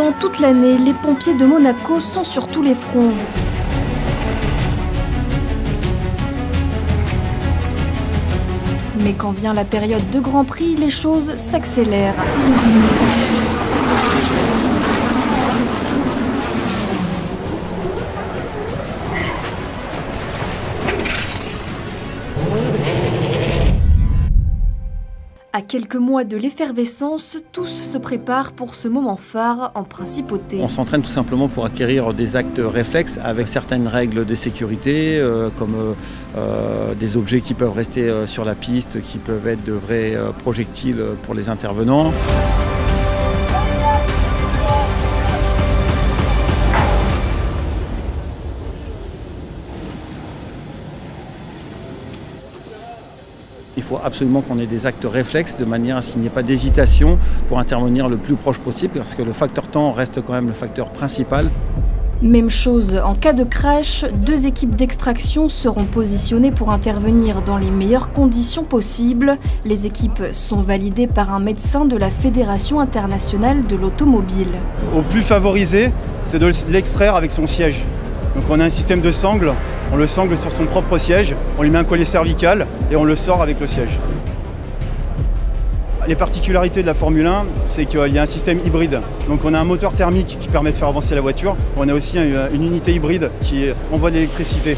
Pendant toute l'année, les pompiers de Monaco sont sur tous les fronts. Mais quand vient la période de Grand Prix, les choses s'accélèrent. À quelques mois de l'effervescence, tous se préparent pour ce moment phare en principauté. On s'entraîne tout simplement pour acquérir des actes réflexes avec certaines règles de sécurité, comme des objets qui peuvent rester sur la piste, qui peuvent être de vrais projectiles pour les intervenants. Il faut absolument qu'on ait des actes réflexes de manière à ce qu'il n'y ait pas d'hésitation pour intervenir le plus proche possible parce que le facteur temps reste quand même le facteur principal. Même chose, en cas de crash, 2 équipes d'extraction seront positionnées pour intervenir dans les meilleures conditions possibles. Les équipes sont validées par un médecin de la Fédération internationale de l'automobile. Au plus favorisé, c'est de l'extraire avec son siège. Donc on a un système de sangle, on le sangle sur son propre siège, on lui met un collier cervical et on le sort avec le siège. Les particularités de la Formule 1, c'est qu'il y a un système hybride. Donc on a un moteur thermique qui permet de faire avancer la voiture, on a aussi une unité hybride qui envoie de l'électricité.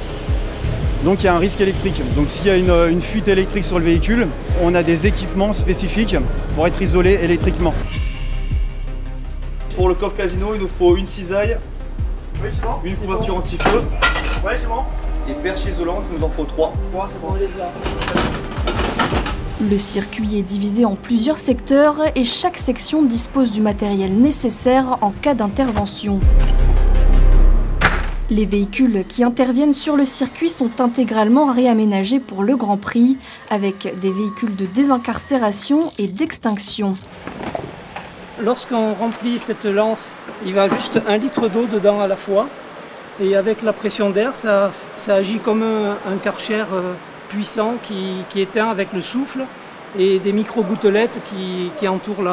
Donc il y a un risque électrique. Donc s'il y a une fuite électrique sur le véhicule, on a des équipements spécifiques pour être isolé électriquement. Pour le coffre casino, il nous faut une cisaille, une couverture anti-feu, et perche isolante, il nous en faut 3. Le circuit est divisé en plusieurs secteurs et chaque section dispose du matériel nécessaire en cas d'intervention. Les véhicules qui interviennent sur le circuit sont intégralement réaménagés pour le Grand Prix, avec des véhicules de désincarcération et d'extinction. Lorsqu'on remplit cette lance, il va juste 1 litre d'eau dedans à la fois. Et avec la pression d'air, ça agit comme un Karcher puissant qui éteint avec le souffle et des micro-gouttelettes qui entourent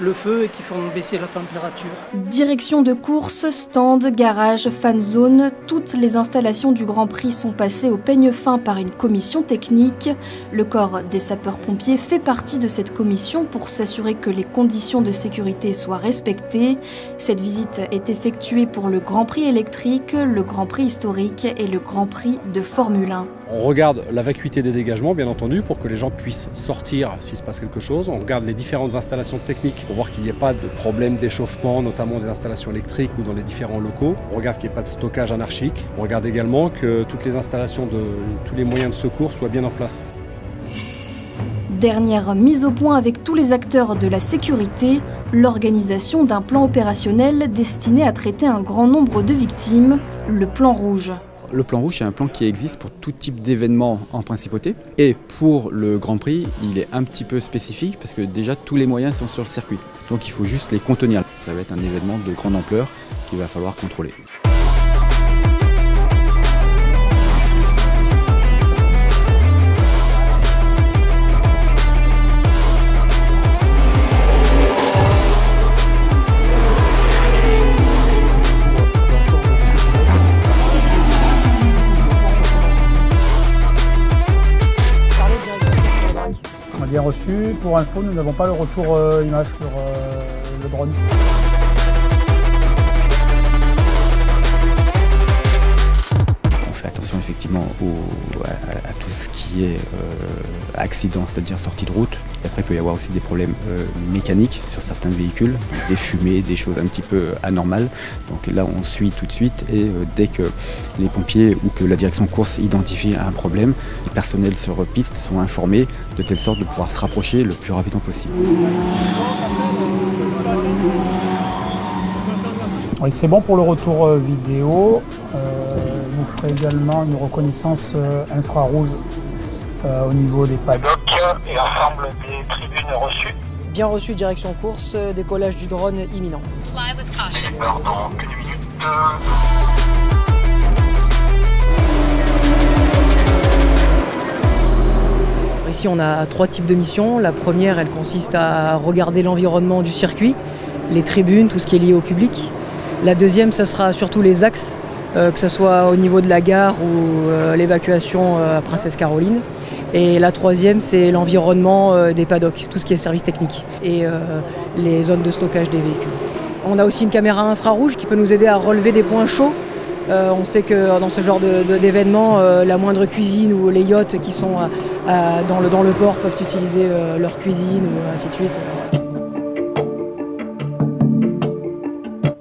le feu et qui font baisser la température. Direction de course, stand, garage, fan zone, toutes les installations du Grand Prix sont passées au peigne fin par une commission technique. Le corps des sapeurs-pompiers fait partie de cette commission pour s'assurer que les conditions de sécurité soient respectées. Cette visite est effectuée pour le Grand Prix électrique, le Grand Prix historique et le Grand Prix de Formule 1. On regarde la vacuité des dégagements, bien entendu, pour que les gens puissent sortir s'il se passe quelque chose. On regarde les différentes installations techniques pour voir qu'il n'y ait pas de problème d'échauffement, notamment des installations électriques ou dans les différents locaux. On regarde qu'il n'y ait pas de stockage anarchique. On regarde également que toutes les installations de tous les moyens de secours soient bien en place. Dernière mise au point avec tous les acteurs de la sécurité, l'organisation d'un plan opérationnel destiné à traiter un grand nombre de victimes, le plan rouge. Le plan rouge, c'est un plan qui existe pour tout type d'événement en principauté. Et pour le Grand Prix, il est un petit peu spécifique parce que déjà tous les moyens sont sur le circuit. Donc il faut juste les contenir. Ça va être un événement de grande ampleur qu'il va falloir contrôler. Bien reçu. Pour info, nous n'avons pas le retour image sur le drone. On fait attention effectivement à tout ce qui est accident, c'est-à-dire sortie de route. Et après, il peut y avoir aussi des problèmes mécaniques sur certains véhicules, des fumées, des choses un petit peu anormales. Donc là, on suit tout de suite et dès que les pompiers ou que la direction course identifie un problème, les personnels sur piste sont informés de telle sorte de pouvoir se rapprocher le plus rapidement possible. Oui, c'est bon pour le retour vidéo. Vous ferez également une reconnaissance infrarouge au niveau des pads. Et ensemble des tribunes reçues. Bien reçu, direction course, décollage du drone imminent. Dans une minute. Ici, on a 3 types de missions. La première, elle consiste à regarder l'environnement du circuit, les tribunes, tout ce qui est lié au public. La deuxième, ce sera surtout les axes, que ce soit au niveau de la gare ou l'évacuation à Princesse Caroline. Et la troisième, c'est l'environnement des paddocks, tout ce qui est service technique et les zones de stockage des véhicules. On a aussi une caméra infrarouge qui peut nous aider à relever des points chauds. On sait que dans ce genre d'événements, la moindre cuisine ou les yachts qui sont dans le port peuvent utiliser leur cuisine ou ainsi de suite.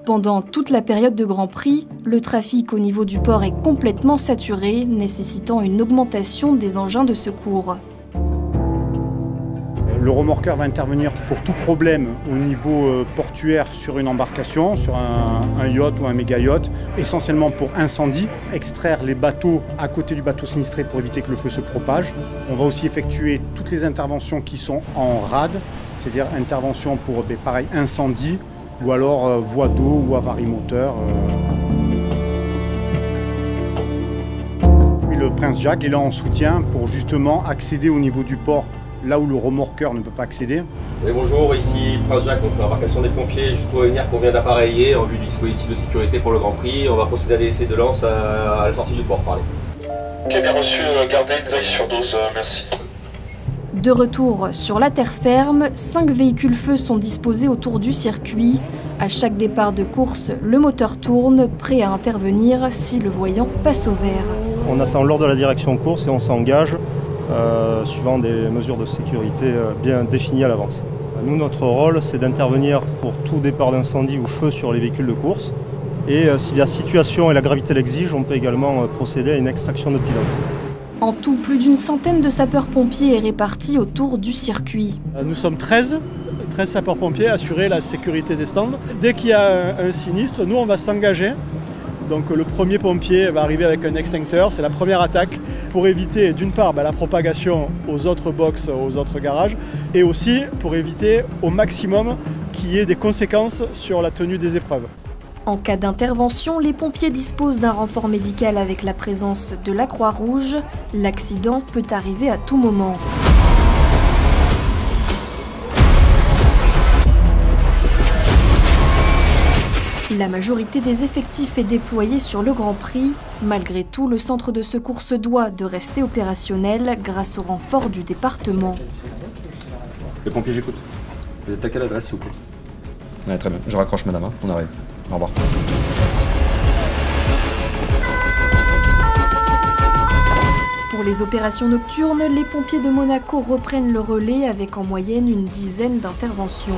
Pendant toute la période de Grand Prix, le trafic au niveau du port est complètement saturé, nécessitant une augmentation des engins de secours. Le remorqueur va intervenir pour tout problème au niveau portuaire sur une embarcation, sur un yacht ou un méga yacht, essentiellement pour incendie, extraire les bateaux à côté du bateau sinistré pour éviter que le feu se propage. On va aussi effectuer toutes les interventions qui sont en rade, c'est-à-dire intervention pour pareil incendie ou alors voie d'eau ou avarie moteur. Le Prince Jacques est là en soutien pour justement accéder au niveau du port, là où le remorqueur ne peut pas accéder. Oui, bonjour, ici Prince Jacques, donc l'embarcation des pompiers, juste pour venir qu'on vient d'appareiller en vue du dispositif de sécurité pour le Grand Prix. On va procéder à l'essai de lance à la sortie du port, parlez. Ok, bien reçu, gardez une veille sur 12, merci. De retour sur la terre ferme, 5 véhicules feu sont disposés autour du circuit. À chaque départ de course, le moteur tourne, prêt à intervenir si le voyant passe au vert. On attend l'ordre de la direction course et on s'engage suivant des mesures de sécurité bien définies à l'avance. Nous, notre rôle, c'est d'intervenir pour tout départ d'incendie ou feu sur les véhicules de course. Et si la situation et la gravité l'exigent, on peut également procéder à une extraction de pilote. En tout, plus d'une centaine de sapeurs-pompiers est répartis autour du circuit. Nous sommes 13 sapeurs-pompiers à assurer la sécurité des stands. Dès qu'il y a un sinistre, nous on va s'engager. Donc le premier pompier va arriver avec un extincteur, c'est la première attaque pour éviter d'une part la propagation aux autres box, aux autres garages, et aussi pour éviter au maximum qu'il y ait des conséquences sur la tenue des épreuves. En cas d'intervention, les pompiers disposent d'un renfort médical avec la présence de la Croix-Rouge. L'accident peut arriver à tout moment. La majorité des effectifs est déployée sur le Grand Prix. Malgré tout, le centre de secours se doit de rester opérationnel grâce au renfort du département. Les pompiers, j'écoute. Vous êtes à quelle adresse, s'il vous plaît? Ouais, très bien. Je raccroche, madame. On arrive. Au revoir. Pour les opérations nocturnes, les pompiers de Monaco reprennent le relais avec en moyenne une dizaine d'interventions.